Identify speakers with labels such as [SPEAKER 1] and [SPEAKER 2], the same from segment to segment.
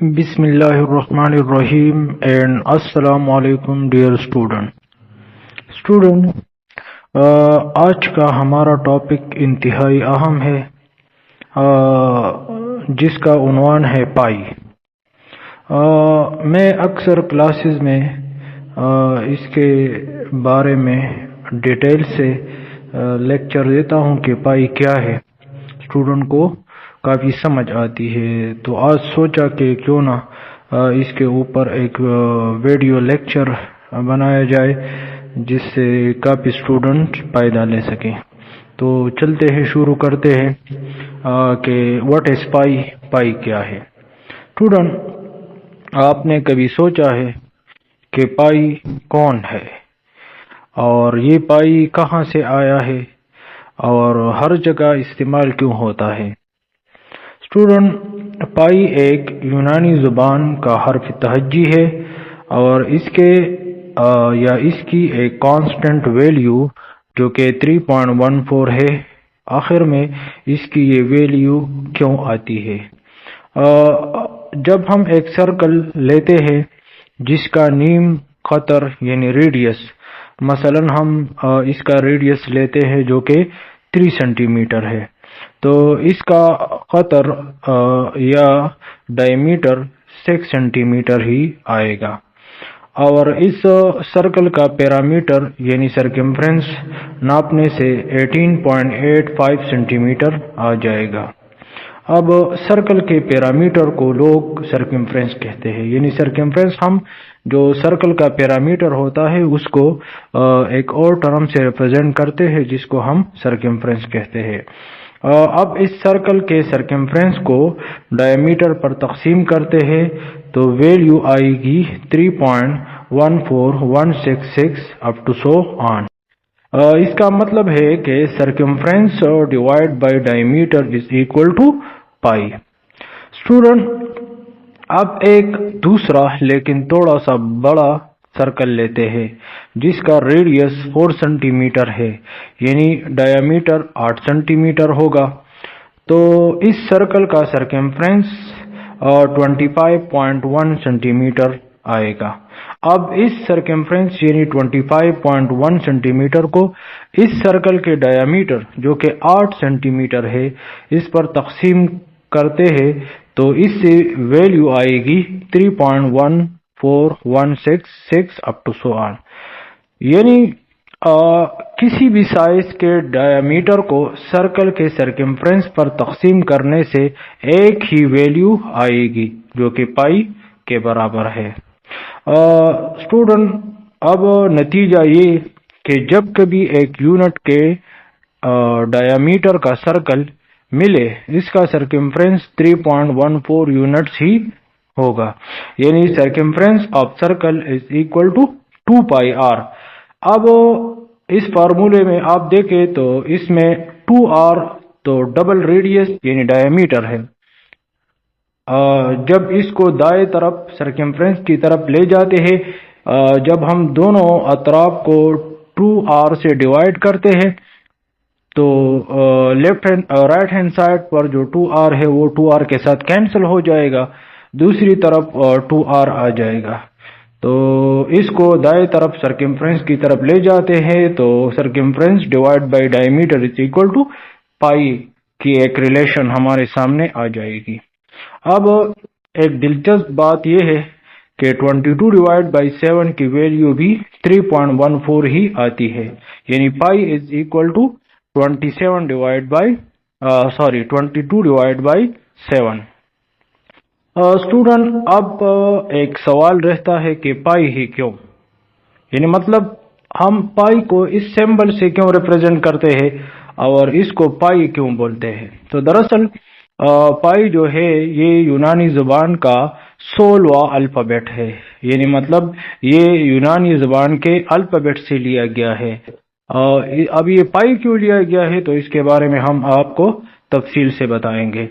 [SPEAKER 1] بسم اللہ الرحمن الرحیم اینڈ السلام علیکم ڈیئر اسٹوڈنٹ آج کا ہمارا ٹاپک انتہائی اہم ہے جس کا عنوان ہے پائی۔ میں اکثر کلاسز میں اس کے بارے میں ڈیٹیل سے لیکچر دیتا ہوں کہ پائی کیا ہے، اسٹوڈنٹ کو کافی سمجھ آتی ہے، تو آج سوچا کہ کیوں نہ اس کے اوپر ایک ویڈیو لیکچر بنایا جائے جس سے کافی اسٹوڈنٹ فائدہ لے سکیں۔ تو چلتے ہیں، شروع کرتے ہیں کہ واٹ از پائی، پائی کیا ہے۔ اسٹوڈنٹ، آپ نے کبھی سوچا ہے کہ پائی کون ہے اور یہ پائی کہاں سے آیا ہے اور ہر جگہ استعمال کیوں ہوتا ہے؟ اسٹوڈنٹ، پائی ایک یونانی زبان کا حرف تہجی ہے اور اس کی ایک کانسٹنٹ ویلیو جو کہ 3.14 ہے۔ آخر میں اس کی یہ ویلیو کیوں آتی ہے؟ جب ہم ایک سرکل لیتے ہیں جس کا نیم قطر یعنی ریڈیس، مثلا ہم اس کا ریڈیس لیتے ہیں جو کہ 3 سینٹی میٹر ہے، تو اس کا قطر یا ڈائی میٹر 6 سینٹی میٹر ہی آئے گا، اور اس سرکل کا پیرامیٹر یعنی سرکمفرنس ناپنے سے 18.85 سینٹی میٹر آ جائے گا۔ اب سرکل کے پیرامیٹر کو لوگ سرکمفرنس کہتے ہیں، یعنی سرکمفرنس ہم جو سرکل کا پیرامیٹر ہوتا ہے اس کو ایک اور ٹرم سے ریپرزینٹ کرتے ہیں جس کو ہم سرکمفرنس کہتے ہیں۔ اب اس سرکل کے سرکمفرنس کو ڈائیمیٹر پر تقسیم کرتے ہیں تو ویلیو آئے گی 3.14166 اپ ٹو سو آن۔ اس کا مطلب ہے کہ circumference divide by diameter is equal to pi. Student, اب ایک دوسرا لیکن تھوڑا سا بڑا سرکل لیتے ہیں جس کا ریڈیس 4 سینٹی میٹر ہے، یعنی ڈایامیٹر 8 سینٹی میٹر ہوگا، تو اس سرکل کا سرکمفرنس 25.1 سینٹی میٹر آئے گا۔ اب اس سرکمفرنس یعنی 25.1 سینٹی میٹر کو اس سرکل کے ڈایامیٹر جو کہ 8 سینٹی میٹر ہے اس پر تقسیم کرتے ہیں تو اس سے ویلیو آئے گی 3.14166 اپ ٹو سو آن۔ یعنی کسی بھی سائز کے ڈایامیٹر کو سرکل کے سرکمفرنس پر تقسیم کرنے سے ایک ہی ویلیو آئے گی جو کہ پائی کے برابر ہے۔ اسٹوڈنٹ، اب نتیجہ یہ کہ جب کبھی ایک یونٹ کے ڈایامیٹر کا سرکل ملے اس کا سرکمفرنس 3.14 یونٹس ہی ہوگا، یعنی circumference of circle is equal to 2 pi r. اب اس فارمولے میں آپ دیکھیں تو اس میں 2r تو ڈبل ریڈیس یعنی ڈایامیٹر ہے۔ جب اس کو دائیں طرف سرکمفرنس کی طرف لے جاتے ہیں، جب ہم دونوں اطراف کو 2r سے ڈیوائڈ کرتے ہیں تو رائٹ ہینڈ سائڈ پر جو 2r ہے وہ 2r کے ساتھ کینسل ہو جائے گا، دوسری طرف 2r آ جائے گا، تو اس کو دائیں طرف سرکمفرنس کی طرف لے جاتے ہیں تو circumference divide by diameter is equal to pi کی ایک ریلیشن ہمارے سامنے آ جائے گی۔ اب ایک دلچسپ بات یہ ہے کہ 22 ڈیوائڈ بائی 7 کی ویلیو بھی 3.14 ہی آتی ہے، یعنی pi is equal to 22 divide by 7۔ Student, اب ایک سوال رہتا ہے کہ پائی ہی کیوں، یعنی مطلب ہم پائی کو اس سمبل سے کیوں ریپرزینٹ کرتے ہیں اور اس کو پائی کیوں بولتے ہیں؟ تو دراصل پائی جو ہے یہ یونانی زبان کا 16واں الفابیٹ ہے، یعنی مطلب یہ یونانی زبان کے الفابیٹ سے لیا گیا ہے۔ اب یہ پائی کیوں لیا گیا ہے تو اس کے بارے میں ہم آپ کو تفصیل سے بتائیں گے۔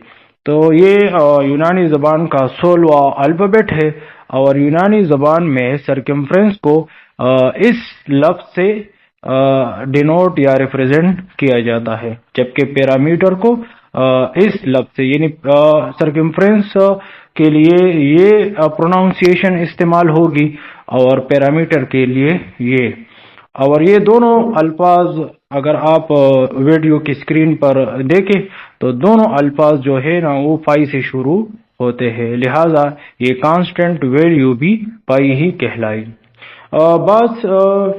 [SPEAKER 1] تو یہ یونانی زبان کا 16واں الفابیٹ ہے اور یونانی زبان میں سرکمفرنس کو اس لفظ سے ڈینوٹ یا ریپرزینٹ کیا جاتا ہے، جبکہ پیرامیٹر کو اس لفظ سے یعنی سرکمفرنس کے لیے یہ پروناؤنسیشن استعمال ہوگی اور پیرامیٹر کے لیے یہ. اور یہ دونوں الفاظ اگر آپ ویڈیو کی اسکرین پر دیکھیں تو دونوں الفاظ جو ہے نا وہ پائی سے شروع ہوتے ہیں، لہذا یہ کانسٹنٹ ویلیو بھی پائی ہی کہلائی. بعض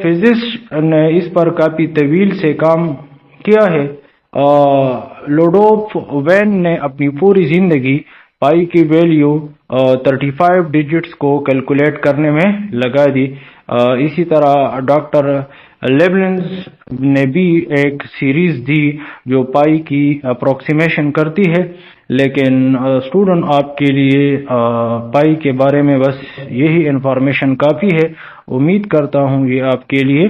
[SPEAKER 1] فزسٹ نے اس پر کافی طویل سے کام کیا ہے. لوڈولف وین نے اپنی پوری زندگی پائی کی ویلیو 35 ڈیجٹس کو کیلکولیٹ کرنے میں لگا دی. اسی طرح ڈاکٹر لیبنز نے بھی ایک سیریز دی جو پائی کی اپروکسیمیشن کرتی ہے، لیکن اسٹوڈنٹ آپ کے لیے پائی کے بارے میں بس یہی انفارمیشن کافی ہے. امید کرتا ہوں یہ آپ کے لیے